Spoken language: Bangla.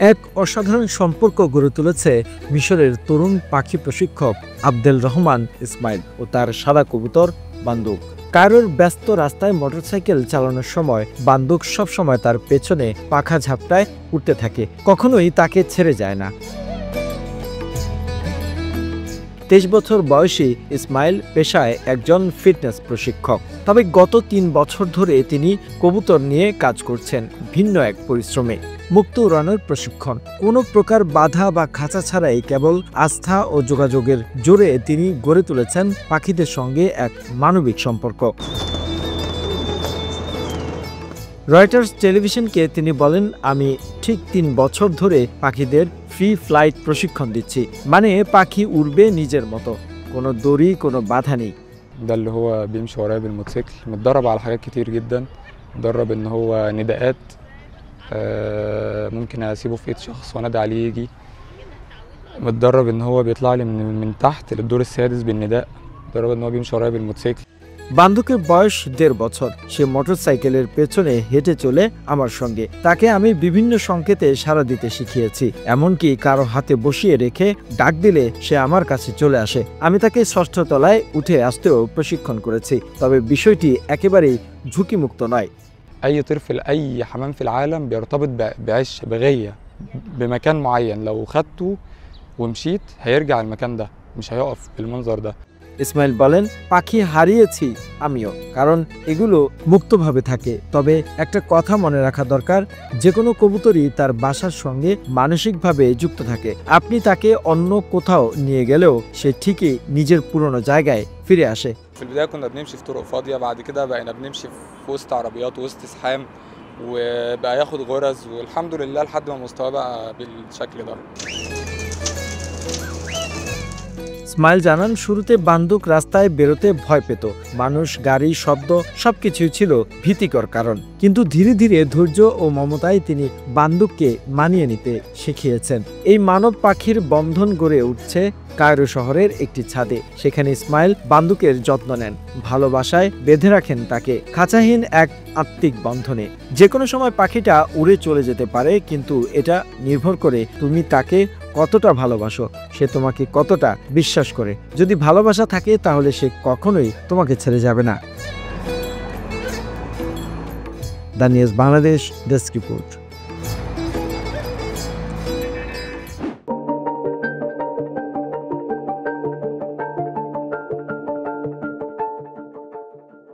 এক অসাধারণ সম্পর্ক গড়ে তুলেছে মিশরের তরুণ পাখি প্রশিক্ষক আবদেল রহমান ইসমাইল ও তার সাদা কবুতর বান্দুক। কায়রোর ব্যস্ত রাস্তায় মোটরসাইকেল চালানোর সময় বান্দুক সবসময় তার পেছনে পাখা ঝাপটায় উঠতে থাকে, কখনোই তাকে ছেড়ে যায় না। 23 বছর বয়সী ইসমাইল পেশায় একজন ফিটনেস প্রশিক্ষক, তবে গত 3 বছর ধরে তিনি কবুতর নিয়ে কাজ করছেন ভিন্ন এক পরিশ্রমে। মুক্ত উড়ানোর প্রশিক্ষণ, কোনো প্রকার বাধা বা খাঁচা ছাড়াই কেবল আস্থা ও যোগাযোগের জোরে তিনি গড়ে তুলেছেন পাখিদের সঙ্গে এক মানবিক সম্পর্ক। রয়টার্স টেলিভিশনকে তিনি বলেন, আমি ঠিক 3 বছর ধরে পাখিদের ফ্রি ফ্লাইট প্রশিক্ষণ দিচ্ছি, মানে পাখি উড়বে নিজের মতো, কোনো দড়ি, কোনো বাধা নেই। ده اللي هو بيمشي ورايا بالموتوسيكل، متدرب على حاجات كتير جدا، متدرب ان هو نداءات، ممكن اسيبه في ايد شخص وانادي عليه يجي، متدرب ان هو بيطلع لي من تحت للدور السادس بالنداء، متدرب ان هو بيمشي ورايا بالموتوسيكل। বান্দুকের বয়স 1.5 বছর। সে মোটরসাইকেলের পেছনে হেঁটে চলে আমার সঙ্গে। তাকে আমি বিভিন্ন সংকেতে সাড়া দিতে শিখিয়েছি, এমনকি কারো হাতে বসিয়ে রেখে ডাক দিলে সে আমার কাছে চলে আসে। আমি তাকে 6ষ্ঠ তলায় উঠে আসতেও প্রশিক্ষণ করেছি, তবে বিষয়টি একেবারেই ঝুঁকিমুক্ত নয়। اي طرف اي حمام في العالم بيرتبط بعش بغية بمكان معين، لو خدته ومشيت هيرجع المكان ده، مش هيقف بالمنظر ده। ইসমাইল বলেন, পাখি হারিয়েছি আমিও, কারণ এগুলো মুক্তভাবে থাকে। তবে একটা কথা মনে রাখা দরকার, যে কোনো কবুতরই তার বাসার সঙ্গে মানসিকভাবে যুক্ত থাকে। আপনি তাকে অন্য কোথাও নিয়ে গেলেও সে ঠিকই নিজের পুরনো জায়গায় ফিরে আসে। في البداية كنا بنمشي في طرق فاضية، بعد كده بقينا بنمشي في وسط عربيات ووسط زحام، وبقى ياخد غرز، والحمد لله لحد ما مستواه بقى بالشكل ده। ইসমাইল জানান, শুরুতে বান্দুক রাস্তায় বেরোতে ভয় পেত। মানুষ, গাড়ি, শব্দ সবকিছুই ছিল ভীতিকর কারণ। কিন্তু ধীরে ধীরে ধৈর্য ও মমতায় তিনি বান্দুককে মানিয়ে নিতে শিখিয়েছেন। এই মানব পাখির বন্ধন গড়ে উঠছে কায়রো শহরের একটি ছাদে। সেখানে ইসমাইল বান্দুকের যত্ন নেন, ভালোবাসায় বেঁধে রাখেন তাকে খাঁচাহীন এক আত্মিক বন্ধনে। যে কোনো সময় পাখিটা উড়ে চলে যেতে পারে, কিন্তু এটা নির্ভর করে তুমি তাকে কতটা ভালোবাসো, সে তোমাকে কতটা বিশ্বাস করে। যদি ভালোবাসা থাকে তাহলে সে কখনোই তোমাকে ছেড়ে যাবে না। The news Bangladesh desk report.